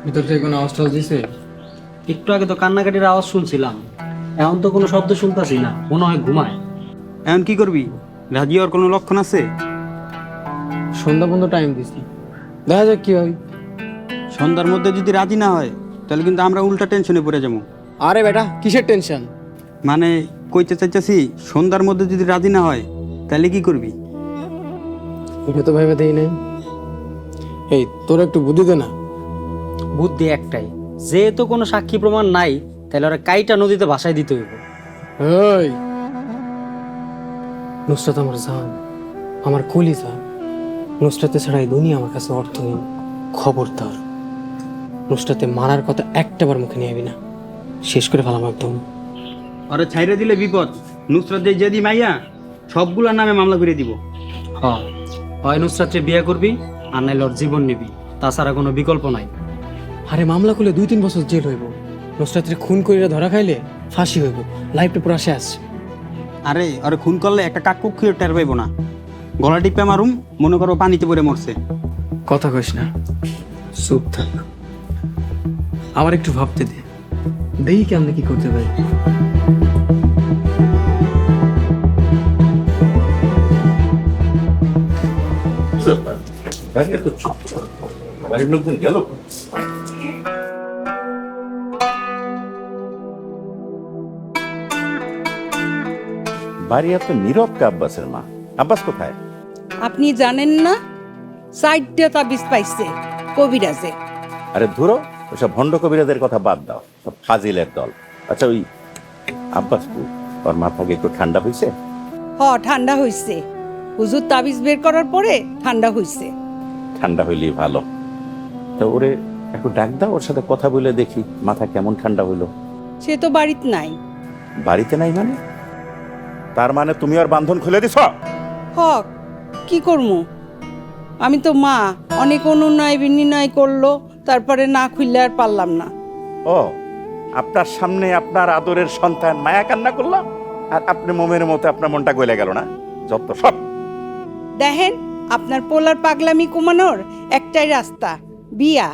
ভিতর থেকে কোনো আওয়াজ টাওয়াজ দিছে? একটু আগে তো কান্নাকাটির আওয়াজ শুনছিলাম, এখন তো কোনো শব্দ শুনতাছি না, মনে হয় ঘুমায়। এখন কি করবি? রাজি হওয়ার কোনো লক্ষণ আছে? সন্ধ্যা পর্যন্ত টাইম দিছি, দেখা যাক কি হয়। সন্ধ্যার মধ্যে যদি রাজি না হয় তাহলে কিন্তু আমরা উল্টা টেনশনে পড়ে যাবো। আরে বেটা কিসের টেনশন? মানে কইতে চাইতেছি, সন্ধ্যার মধ্যে যদি রাজি না হয় তাহলে কি করবি? এটা তো ভেবে দেই নাই। এই তোর একটু বুদ্ধি দে না। বুদ্ধি একটাই, যেহেতু কোনো সাক্ষী প্রমাণ নাই, তাহলে ওরা কাইটা নদীতে ভাসায় দিতে হইব। এই নুসরাত আমার জান, আমার কলিজা। নুসরাতে ছাড়া এই দুনিয়া আমার কাছে অর্থ নেই। খবরদার নুসরাতে মারার কথা একটাবার মুখে নিয়ে আবি না, শেষ করে ফেলাম একদম। আরে ছাইরে দিলে বিপদ। নুসরাত যে যেদি মাইয়া সবগুলোর নামে মামলা করে দিব। হয় নুসরাতকে বিয়ে করবি, আর নাইলে ওর জীবন নিবি, তাছাড়া কোনো বিকল্প নাই। আরে মামলা করলে 2-3 বছর জেল হইব। নুসরাতের খুন কইরা ধরা খাইলে ফাঁসি হইব, লাইফটা পুরো শেষ। আরে আরে খুন করলে একটা কাকুক খুঁড়ে টের পাইব না। গলা টিপে মারুম, মনে করো পানিতে পড়ে মরছে। কথা কইস না, চুপ থাক। আবার একটু ভাবতে দে, দেখি কেমনে কি করতে পারি। বাড়ির লোকজন গেল? বাড়ি এত নীরব কে আব্বাসের মা? আব্বাস কোথায়? আপনি জানেন না, সাইডটা তাবিজ পাইছে কবিরাজে। আরে ধুরো, ওসব ভণ্ড কবিরাদের কথা বাদ দাও, সব ফাজিলের দল। আচ্ছা ওই আব্বাস ওর মাথাকে একটু ঠান্ডা হয়েছে? ঠান্ডা হইছে। হুজুর তাবিজ বের করার পরে ঠান্ডা হইছে। ঠান্ডা হইলেই ভালো। তা ওরে একটু ডাক দাও, ওর সাথে কথা বলে দেখি মাথা কেমন ঠান্ডা হইলো। সে তো বাড়িতে নাই। বাড়িতে নাই মানে? তার মানে তুমি আর বান্ধন খুলে দিছ? হক কি করমু? আমি তো মা, অনেক অনুনয় বিনিময় করলো, তারপরে না খুললে আর পারলাম না। ও, আপনার সামনে আপনার আদরের সন্তান মায়া কান্না করলো, আর আপনি মোমের মতো আপনার মনটা গলে গেল না? যত সব। দেখেন, আপনার পোলার পাগলামি কমানোর একটাই রাস্তা, বিয়া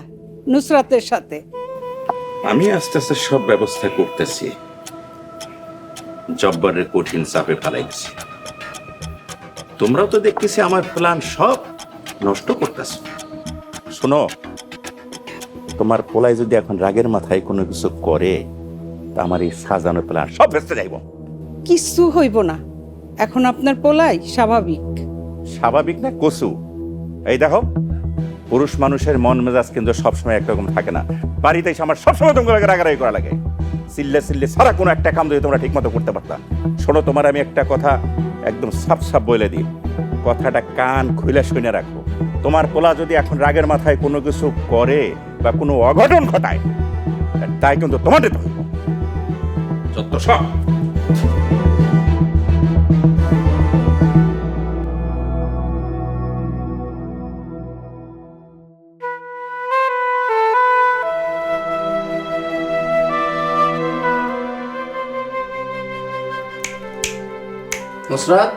নুসরাতের সাথে। আমি আস্তে আস্তে সব ব্যবস্থা করতেছি। জব্বারের কঠিন চাপে ফেলাইছি। তোমরাও তো দেখতেছি আমার প্ল্যান সব নষ্ট করতেছ। শোনো, তোমার পোলাই যদি এখন রাগের মাথায় কোনো কিছু করে, তা আমার এই সাজানো প্ল্যান সব ভেস্তে যাইব। কিচ্ছু হইব না, এখন আপনার পোলাই স্বাভাবিক। স্বাভাবিক না কসু? এই দেখো, পুরুষ মানুষের মন মেজাজ কিন্তু সবসময় একরকম থাকে না। বাড়িতে এসে আমার সবসময় তোমাকে রাগারাগি করা লাগে। চিল্লে চিল্লে সারা কোনো একটা কাম যদি তোমরা ঠিক মতো করতে পারতাম। শোনো, তোমার আমি একটা কথা একদম সাফ সাফ বলে দিই, কথাটা কান খুলে শুনে রাখো। তোমার পোলা যদি এখন রাগের মাথায় কোনো কিছু করে বা কোনো অঘটন ঘটায়, তাই কিন্তু তোমাদের তো হইব। যত সব। নুসরাত,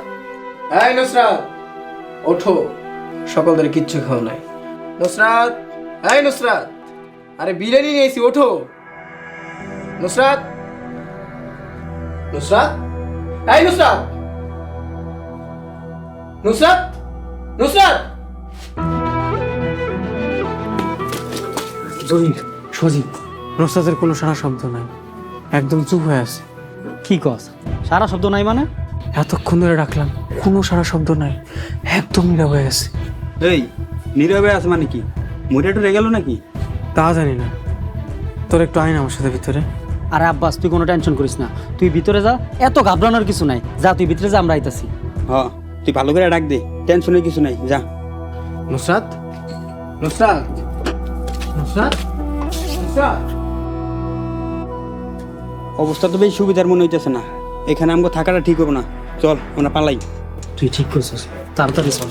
এই নুসরাত, ওঠো। সকাল ধরে কিচ্ছু খাও নাই। নুসরাত, এই নুসরাত, আরে বিরিয়ানি নিয়েছি, ওঠো। নুসরাত, নুসরাত, এই নুসরাত, নুসরাত, নুসরাত। জহির, সজীব, নুসরাতের কোনো সারা শব্দ নাই, একদম চুপ হয়ে আছে। কি কস? সারা শব্দ নাই মানে? এতক্ষণ ধরে ডাকলাম, কোনো সারা শব্দ নাই, একদম নীরব হয়ে গেছে। এই নীরবে আছে মানে কি? মুড়ে টুরে গেল নাকি? তা জানি না, তোর একটু আয় না আমার সাথে ভিতরে। আরে আব্বাস, তুই কোনো টেনশন করিস না, তুই ভিতরে যা, এত ঘাবড়ানোর কিছু নাই। যা তুই ভিতরে যা, আমরা আইতাছি। তুই ভালো করে ডাক দে, টেনশনের কিছু নাই, যা। নুসরাত, নুসরাত, নুসরাত, নুসরাত। অবস্থা তো বেশ সুবিধার মনে হইতেছে না। এখানে আমাকে থাকাটা ঠিক হবে না। চল আমরা পালাই। তুই ঠিক করছিস, তাড়াতাড়ি চল।